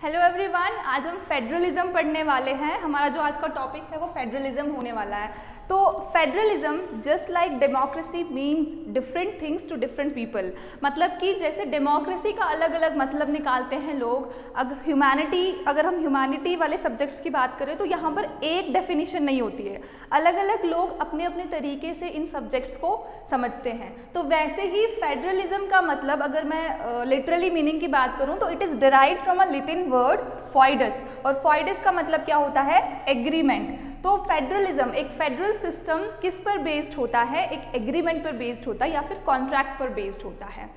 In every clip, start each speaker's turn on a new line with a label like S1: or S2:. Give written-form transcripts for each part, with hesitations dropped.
S1: Hello everyone, आज हम federalism पढ़ने वाले हैं। हमारा जो आज का टॉपिक है वो फेडरलिज्म होने वाला है। तो federalism just like democracy means different things to different people. मतलब कि जैसे डेमोक्रेसी का अलग अलग मतलब निकालते हैं लोग, अगर हम ह्यूमैनिटी वाले सब्जेक्ट्स की बात करें तो यहाँ पर एक डेफिनेशन नहीं होती है, अलग अलग लोग अपने अपने तरीके से इन सब्जेक्ट्स को समझते हैं। तो वैसे ही फेडरलिज्म का मतलब अगर मैं लिटरली मीनिंग की बात करूँ तो it is derived from a Latin word फॉइडस, और फॉइडस का मतलब क्या होता है? एग्रीमेंट। तो फेडरलिज्म, एक फेडरल सिस्टम किस पर बेस्ड होता है? एक एग्रीमेंट पर बेस्ड होता है या फिर कॉन्ट्रैक्ट पर बेस्ड होता है।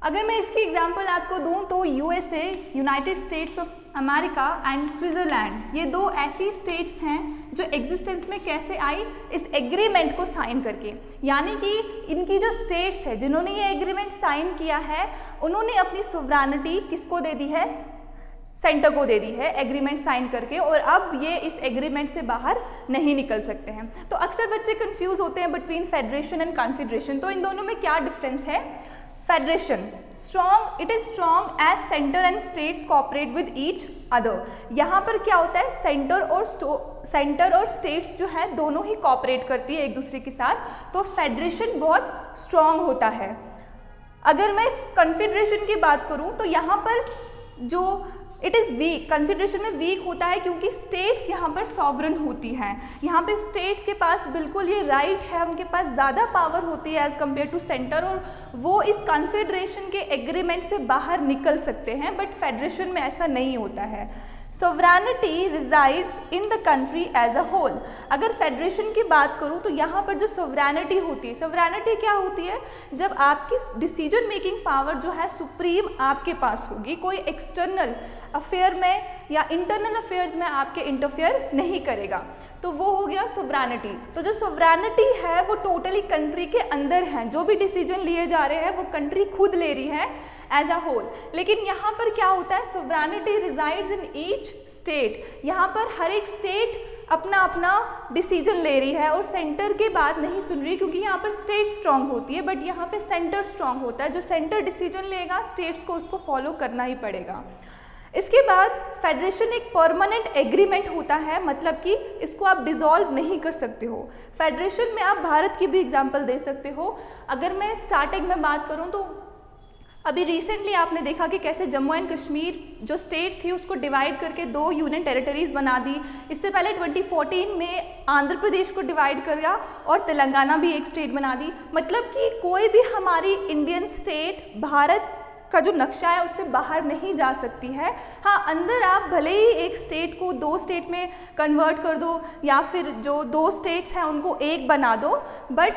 S1: अगर मैं इसकी एग्जांपल आपको दूं तो USA, United states of America and Switzerland, ये दो ऐसी स्टेट्स हैं जो एग्जिस्टेंस में कैसे आई? इस एग्रीमेंट को साइन करके। यानी कि इनकी जो स्टेट्स है जिन्होंने ये एग्रीमेंट साइन किया है, उन्होंने अपनी सोवरेनिटी किसको दे दी है? सेंटर को दे दी है एग्रीमेंट साइन करके, और अब ये इस एग्रीमेंट से बाहर नहीं निकल सकते हैं। तो अक्सर बच्चे कंफ्यूज होते हैं बिटवीन फेडरेशन एंड कॉन्फेडरेशन। तो इन दोनों में क्या डिफरेंस है? Federation strong, it is strong as centre and states cooperate with each other. यहाँ पर क्या होता है? सेंटर और स्टेट्स जो है दोनों ही कोऑपरेट करती है एक दूसरे के साथ, तो फेडरेशन बहुत स्ट्रॉन्ग होता है। अगर मैं कॉन्फेडरेशन की बात करूँ तो यहाँ पर जो इट इज़ वीक, कॉन्फेडरेशन में वीक होता है क्योंकि स्टेट्स यहाँ पर सॉवरन होती हैं। यहाँ पे स्टेट्स के पास बिल्कुल ये राइट है, उनके पास ज़्यादा पावर होती है एज कम्पेयर टू सेंटर, और वो इस कॉन्फेडरेशन के एग्रीमेंट से बाहर निकल सकते हैं। बट फेडरेशन में ऐसा नहीं होता है। Sovereignty resides in the country as a whole. अगर फेडरेशन की बात करूँ तो यहाँ पर जो सोवरेनिटी होती है, सोवरेनिटी क्या होती है? जब आपकी डिसीजन मेकिंग पावर जो है सुप्रीम आपके पास होगी, कोई एक्सटर्नल अफेयर में या इंटरनल अफेयर्स में आपके इंटरफेयर नहीं करेगा, तो वो हो गया सोवरेनिटी। तो जो सोवरेनिटी है वो टोटली कंट्री के अंदर है, जो भी डिसीजन लिए जा रहे हैं वो कंट्री खुद ले रही है एज अ होल। लेकिन यहाँ पर क्या होता है? Sovereignty resides in each state. यहाँ पर हर एक स्टेट अपना अपना डिसीजन ले रही है और सेंटर की बात नहीं सुन रही, क्योंकि यहाँ पर स्टेट स्ट्रांग होती है बट यहाँ पे सेंटर स्ट्रांग होता है। जो सेंटर डिसीजन लेगा स्टेट्स को उसको फॉलो करना ही पड़ेगा। इसके बाद फेडरेशन एक परमानेंट एग्रीमेंट होता है, मतलब कि इसको आप डिसॉल्व नहीं कर सकते हो। फेडरेशन में आप भारत की भी एग्जांपल दे सकते हो। अगर मैं स्टार्टिंग में बात करूं तो अभी रिसेंटली आपने देखा कि कैसे जम्मू एंड कश्मीर जो स्टेट थी उसको डिवाइड करके 2 यूनियन टेरिटरीज बना दी। इससे पहले 2014 में आंध्र प्रदेश को डिवाइड किया और तेलंगाना भी एक स्टेट बना दी। मतलब कि कोई भी हमारी इंडियन स्टेट भारत का जो नक्शा है उससे बाहर नहीं जा सकती है। हाँ, अंदर आप भले ही एक स्टेट को 2 स्टेट में कन्वर्ट कर दो या फिर जो 2 स्टेट्स हैं उनको एक बना दो, बट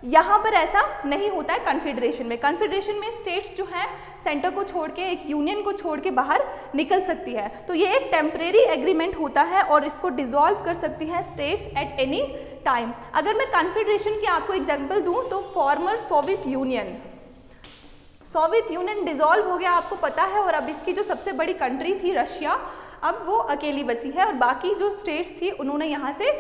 S1: यहाँ पर ऐसा नहीं होता है कॉन्फेडरेशन में। कॉन्फेडरेशन में स्टेट्स जो हैं सेंटर को छोड़ के, एक यूनियन को छोड़ के बाहर निकल सकती है। तो ये एक टेम्परेरी एग्रीमेंट होता है और इसको डिसॉल्व कर सकती हैं स्टेट्स एट एनी टाइम। अगर मैं कॉन्फेडरेशन की आपको एग्जाम्पल दूँ तो फॉर्मर सोवियत यूनियन डिसॉल्व हो गया, आपको पता है, और अब इसकी जो सबसे बड़ी कंट्री थी रशिया, अब वो अकेली बची है और बाकी जो स्टेट्स थी उन्होंने यहाँ से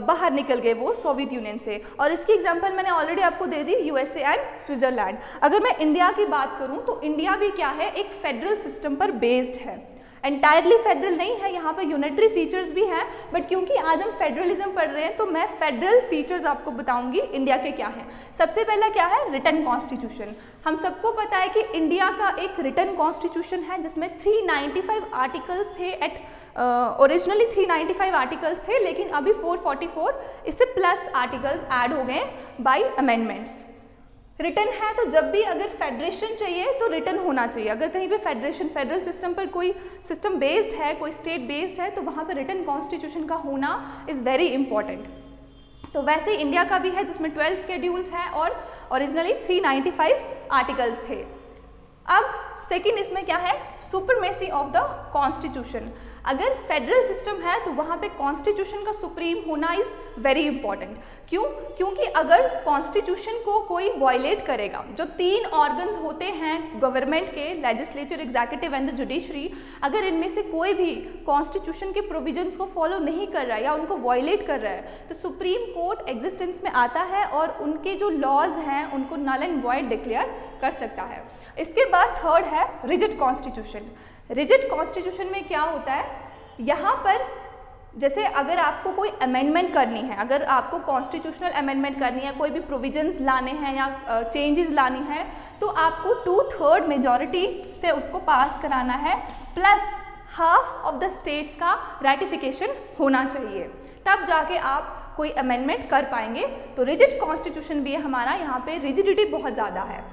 S1: बाहर निकल गए वो सोवियत यूनियन से। और इसकी एग्जांपल मैंने ऑलरेडी आपको दे दी, यूएसए एंड स्विट्जरलैंड। अगर मैं इंडिया की बात करूं तो इंडिया भी क्या है? एक फेडरल सिस्टम पर बेस्ड है। एंटायरली फेडरल नहीं है, यहाँ पर यूनिटरी फीचर्स भी हैं, बट क्योंकि आज हम फेडरलिज्म पढ़ रहे हैं तो मैं फेडरल फीचर्स आपको बताऊंगी इंडिया के क्या हैं। सबसे पहला क्या है? Written constitution. हम सबको पता है कि इंडिया का एक रिटन कॉन्स्टिट्यूशन है जिसमें 395 आर्टिकल्स थे। ओरिजिनली 395 आर्टिकल्स थे, लेकिन अभी 444 इससे प्लस आर्टिकल्स ऐड हो गए बाय अमेंडमेंट्स। रिटन है तो जब भी अगर फेडरेशन चाहिए तो रिटन होना चाहिए। अगर कहीं पे फेडरेशन, फेडरल सिस्टम पर कोई सिस्टम बेस्ड है, कोई स्टेट बेस्ड है, तो वहाँ पर रिटन कॉन्स्टिट्यूशन का होना इज़ वेरी इंपॉर्टेंट। तो वैसे इंडिया का भी है जिसमें 12 शेड्यूल्स हैं और ओरिजिनली 395 आर्टिकल्स थे। अब सेकेंड इसमें क्या है? Supremacy of the constitution. अगर फेडरल सिस्टम है तो वहाँ पे कॉन्स्टिट्यूशन का सुप्रीम होना इज़ वेरी इंपॉर्टेंट। क्यों? क्योंकि अगर कॉन्स्टिट्यूशन को कोई वायलेट करेगा, जो 3 ऑर्गन्स होते हैं गवर्नमेंट के, legislature, executive and the judiciary, अगर इनमें से कोई भी कॉन्स्टिट्यूशन के प्रोविजंस को फॉलो नहीं कर रहा है या उनको वायलेट कर रहा है, तो सुप्रीम कोर्ट एग्जिस्टेंस में आता है और उनके जो लॉज हैं उनको नल एंड वॉइड डिक्लेयर कर सकता है। इसके बाद थर्ड है रिजिड कॉन्स्टिट्यूशन। रिजिड कॉन्स्टिट्यूशन में क्या होता है, यहाँ पर जैसे अगर आपको कोई अमेंडमेंट करनी है, अगर आपको कॉन्स्टिट्यूशनल अमेंडमेंट करनी है, कोई भी प्रोविजंस लाने हैं या चेंजेस लानी है, तो आपको 2/3 मेजॉरिटी से उसको पास कराना है, plus half of the states का रैटिफिकेशन होना चाहिए, तब जाके आप कोई अमेंडमेंट कर पाएंगे। तो रिजिड कॉन्स्टिट्यूशन भी है हमारा, यहाँ पे रिजिडिटी बहुत ज़्यादा है।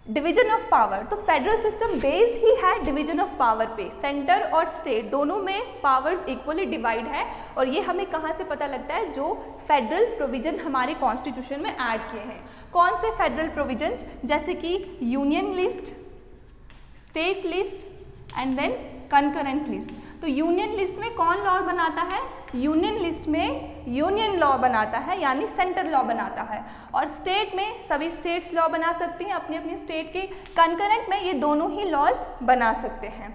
S1: डिवीजन ऑफ पावर, तो फेडरल सिस्टम बेस्ड ही है डिवीजन ऑफ पावर पे, सेंटर और स्टेट दोनों में पावर्स इक्वली डिवाइड है, और ये हमें कहाँ से पता लगता है, जो फेडरल प्रोविजन हमारे कॉन्स्टिट्यूशन में ऐड किए हैं। कौन से फेडरल प्रोविजंस, जैसे कि union list, state list and then concurrent list. तो यूनियन लिस्ट में कौन लॉ बनाता है, यूनियन लिस्ट में यूनियन लॉ बनाता है, यानी सेंटर लॉ बनाता है, और स्टेट में सभी स्टेट्स लॉ बना सकती हैं अपनी अपनी स्टेट के। कंकरेंट में ये दोनों ही लॉज बना सकते हैं।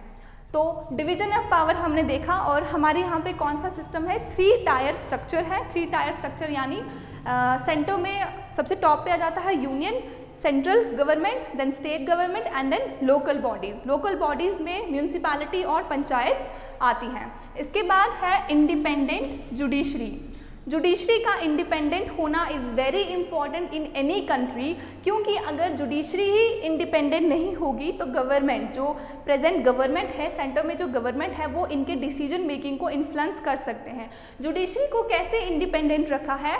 S1: तो डिवीजन ऑफ पावर हमने देखा, और हमारे यहाँ पे कौन सा सिस्टम है, 3 टायर स्ट्रक्चर है। 3 टायर स्ट्रक्चर यानी सेंटर में सबसे टॉप पे आ जाता है union, central government, then state government and then local bodies. Local bodies में म्यूनसिपैलिटी और पंचायत आती हैं। इसके बाद है इंडिपेंडेंट जुडिशरी। जुडिशरी का इंडिपेंडेंट होना is very important in any country, क्योंकि अगर जुडिशरी ही इंडिपेंडेंट नहीं होगी तो गवर्नमेंट, जो प्रेजेंट गवर्नमेंट है, सेंटर में जो गवर्नमेंट है, वो इनके डिसीजन मेकिंग को इन्फ्लुएंस कर सकते हैं। जुडिशरी को कैसे इंडिपेंडेंट रखा है,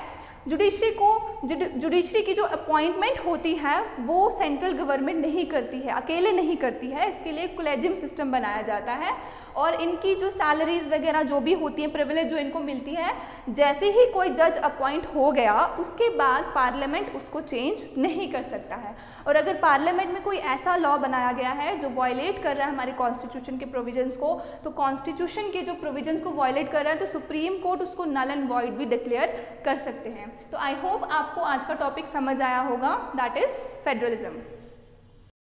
S1: जुडिशरी की जो अपॉइंटमेंट होती है वो सेंट्रल गवर्नमेंट नहीं करती है, अकेले नहीं करती है, इसके लिए कोलेजियम सिस्टम बनाया जाता है, और इनकी जो सैलरीज वगैरह जो भी होती हैं, प्रिविलेज जो इनको मिलती है, जैसे ही कोई जज अपॉइंट हो गया उसके बाद पार्लियामेंट उसको चेंज नहीं कर सकता है। और अगर पार्लियामेंट में कोई ऐसा लॉ बनाया गया है जो वायलेट कर रहा है हमारे कॉन्स्टिट्यूशन के प्रोविजंस को, तो कॉन्स्टिट्यूशन के जो प्रोविजंस को वायलेट कर रहा है तो सुप्रीम कोर्ट उसको नल एंड वॉइड भी डिक्लेयर कर सकते हैं। तो आई होप आपको आज का टॉपिक समझ आया होगा, दैट इज फेडरलिज्म।